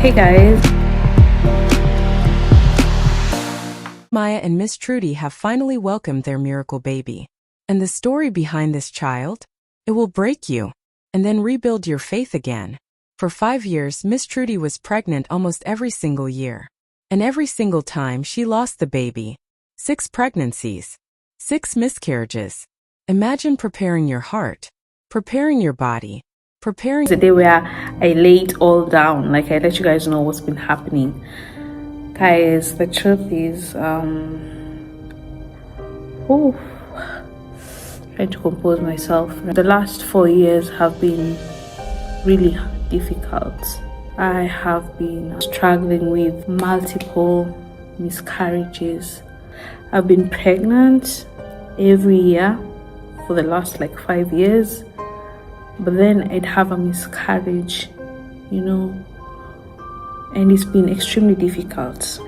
Hey guys. Maya and Miss Trudy have finally welcomed their miracle baby. And the story behind this child? It will break you, and then rebuild your faith again. For 5 years, Miss Trudy was pregnant almost every single year. And every single time she lost the baby. 6 pregnancies. 6 miscarriages. Imagine preparing your heart, preparing your body, preparing The day where I lay it all down, like I let you guys know what's been happening. Guys, the truth is, trying to compose myself. The last 4 years have been really difficult. I have been struggling with multiple miscarriages. I've been pregnant every year for the last 5 years, but then I'd have a miscarriage, and it's been extremely difficult.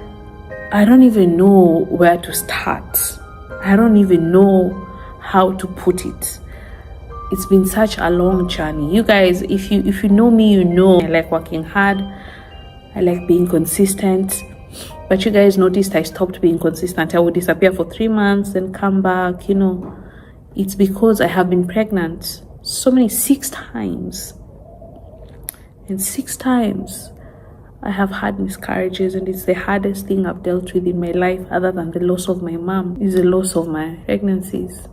I don't even know where to start. I don't even know how to put it. It's been such a long journey. You guys, if you know me, you know I like working hard. I like being consistent. But you guys noticed I stopped being consistent. I would disappear for 3 months and come back, It's because I have been pregnant 6 times. And 6 times I have had miscarriages, and it's the hardest thing I've dealt with in my life, other than the loss of my mom, is the loss of my pregnancies.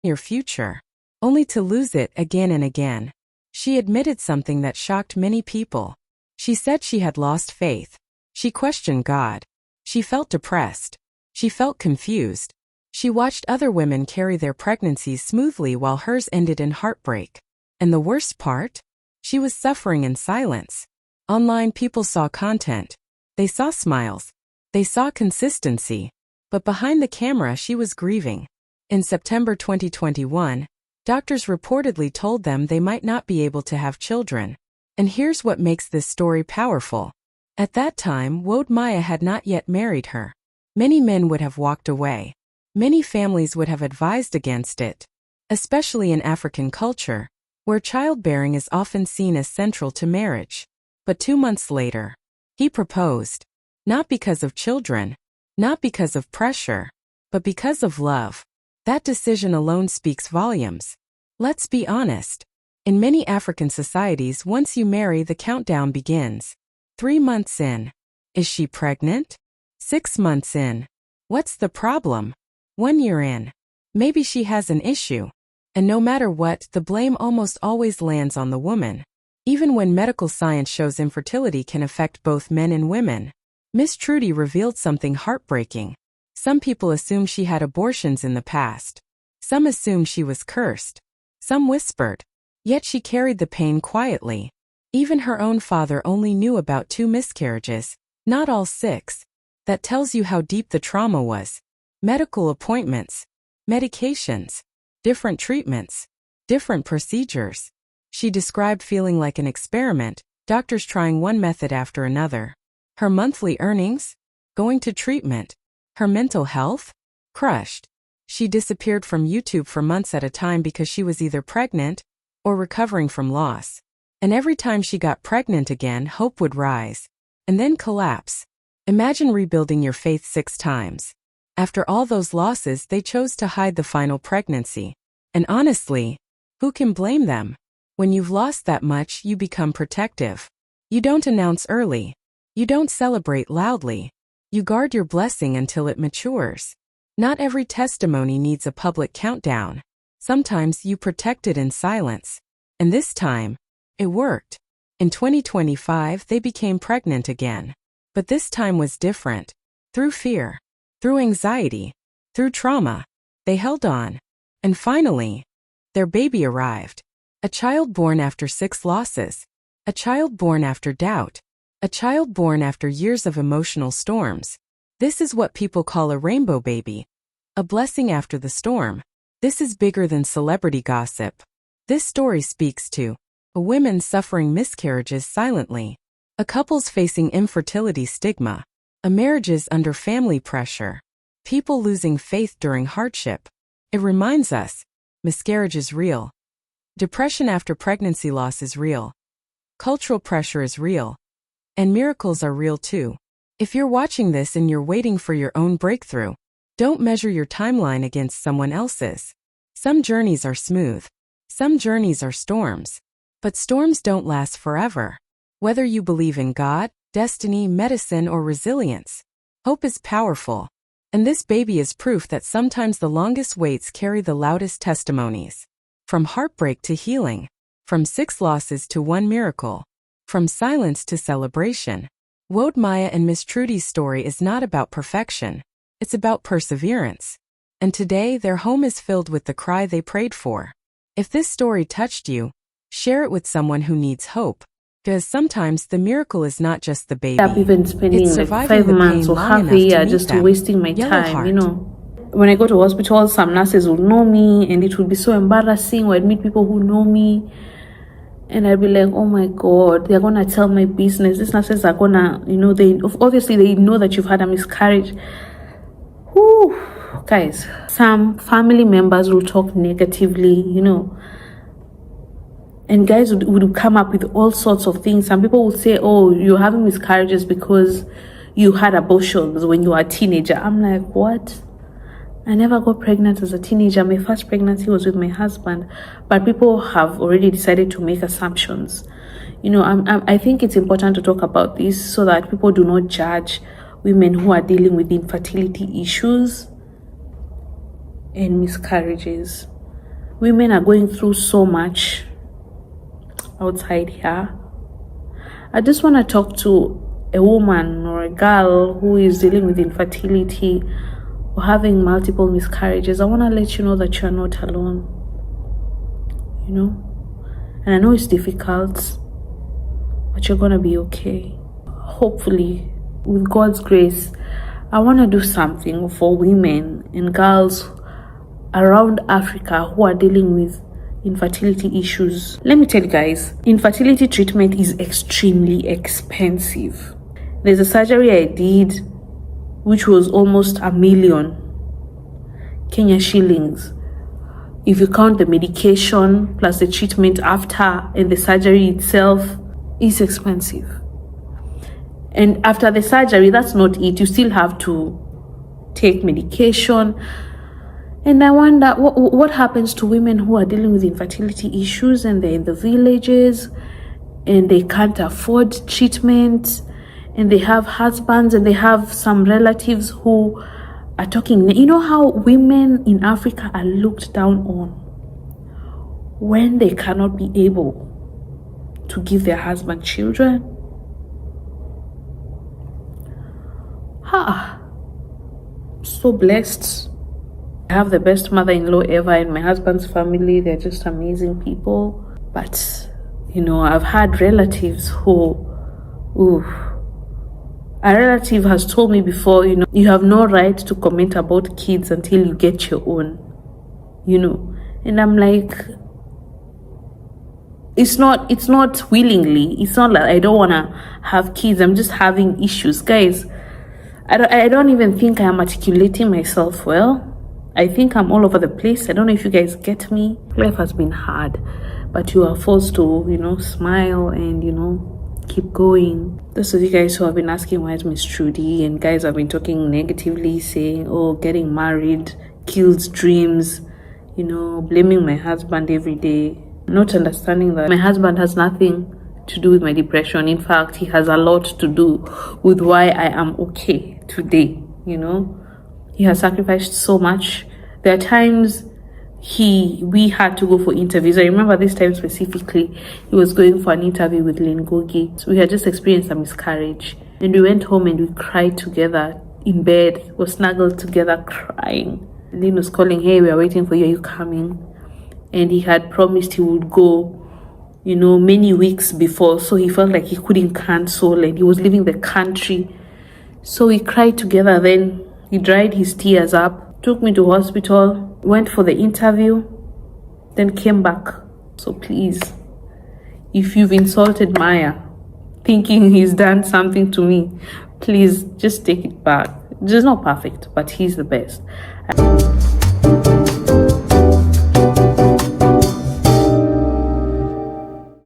your future, only to lose it again and again. She admitted something that shocked many people. She said she had lost faith. She questioned God. She felt depressed. She felt confused. She watched other women carry their pregnancies smoothly while hers ended in heartbreak. And the worst part? She was suffering in silence. Online, people saw content. They saw smiles. They saw consistency. But behind the camera, she was grieving. In September 2021, doctors reportedly told them they might not be able to have children. And here's what makes this story powerful. At that time, Wode Maya had not yet married her. Many men would have walked away. Many families would have advised against it. Especially in African culture, where childbearing is often seen as central to marriage. But 2 months later, he proposed. Not because of children, not because of pressure, but because of love. That decision alone speaks volumes. Let's be honest. In many African societies, once you marry, the countdown begins. 3 months in. Is she pregnant? 6 months in. What's the problem? 1 year in. Maybe she has an issue. And no matter what, the blame almost always lands on the woman. Even when medical science shows infertility can affect both men and women. Miss Trudy revealed something heartbreaking. Some people assume she had abortions in the past. Some assumed she was cursed. Some whispered. Yet she carried the pain quietly. Even her own father only knew about 2 miscarriages, not all 6. That tells you how deep the trauma was. Medical appointments, medications, different treatments, different procedures. She described feeling like an experiment, doctors trying one method after another. Her monthly earnings? Going to treatment. Her mental health? Crushed. She disappeared from YouTube for months at a time because she was either pregnant or recovering from loss. And every time she got pregnant again, hope would rise. And then collapse. Imagine rebuilding your faith 6 times. After all those losses, they chose to hide the final pregnancy. And honestly, who can blame them? When you've lost that much, you become protective. You don't announce early. You don't celebrate loudly. You guard your blessing until it matures. Not every testimony needs a public countdown. Sometimes you protect it in silence. And this time, it worked. In 2025, they became pregnant again. But this time was different. Through fear, through anxiety, through trauma, they held on. And finally, their baby arrived. A child born after 6 losses. A child born after doubt. A child born after years of emotional storms. This is what people call a rainbow baby. A blessing after the storm. This is bigger than celebrity gossip. This story speaks to a woman suffering miscarriages silently, a couples facing infertility stigma, a marriages under family pressure, people losing faith during hardship. It reminds us, miscarriage is real. Depression after pregnancy loss is real. Cultural pressure is real. And miracles are real too. If you're watching this and you're waiting for your own breakthrough, don't measure your timeline against someone else's. Some journeys are smooth. Some journeys are storms. But storms don't last forever. Whether you believe in God, destiny, medicine, or resilience, hope is powerful. And this baby is proof that sometimes the longest waits carry the loudest testimonies. From heartbreak to healing. From 6 losses to 1 miracle. From silence to celebration. Wode, Maya, and Miss Trudy's story is not about perfection. It's about perseverance. And today, their home is filled with the cry they prayed for. If this story touched you, share it with someone who needs hope. Because sometimes the miracle is not just the baby. I've even spending like 5 months or half a year just wasting my time, you know. When I go to hospital, some nurses will know me and it will be so embarrassing when I meet people who know me. And I'd be like, oh my God, they're going to tell my business. These nurses are going to, you know, they know that you've had a miscarriage. Whew. Guys, some family members will talk negatively, you know. And guys would come up with all sorts of things. Some people would say, oh, you're having miscarriages because you had abortions when you were a teenager. I'm like, what? I never got pregnant as a teenager. My first pregnancy was with my husband. But people have already decided to make assumptions. You know, I think it's important to talk about this so that people do not judge women who are dealing with infertility issues and miscarriages. Women are going through so much outside here. I just want to talk to a woman or a girl who is dealing with infertility or having multiple miscarriages. I want to let you know that you're not alone, you know. And I know it's difficult, but you're gonna be okay. Hopefully, with God's grace, I want to do something for women and girls around Africa who are dealing with infertility issues. Let me tell you guys, infertility treatment is extremely expensive. There's a surgery I did which was almost 1 million Kenya shillings. If you count the medication plus the treatment after and the surgery itself, it's expensive. And after the surgery, that's not it. You still have to take medication. And I wonder what happens to women who are dealing with infertility issues and they're in the villages and they can't afford treatment and they have husbands and they have some relatives who are talking. You know how women in Africa are looked down on when they cannot be able to give their husband children? So blessed. I have the best mother-in-law ever in my husband's family. They're just amazing people. But, you know, I've had relatives who, a relative has told me before, you know, you have no right to comment about kids until you get your own, you know. And I'm like, it's not willingly. It's not like I don't want to have kids. I'm just having issues. Guys, I don't even think I am articulating myself well. I think I'm all over the place. I don't know if you guys get me. Life has been hard, but you are forced to, you know, smile and, you know, keep going. Those of you guys who have been asking why is Miss Trudy, and guys have been talking negatively, saying, oh, getting married kills dreams, you know, blaming my husband every day, not understanding that my husband has nothing to do with my depression. In fact, he has a lot to do with why I am okay today, you know. He has sacrificed so much. There are times we had to go for interviews. I remember this time specifically, he was going for an interview with Lingogi. So we had just experienced a miscarriage. And we went home and we cried together in bed. We were snuggled together crying. Lynn was calling, hey, we are waiting for you. Are you coming? And he had promised he would go, you know, many weeks before. So he felt like he couldn't cancel and he was leaving the country. So we cried together. Then he dried his tears up, took me to hospital, went for the interview, then came back. So please, if you've insulted Maya, thinking he's done something to me, please just take it back. Just not perfect, but he's the best.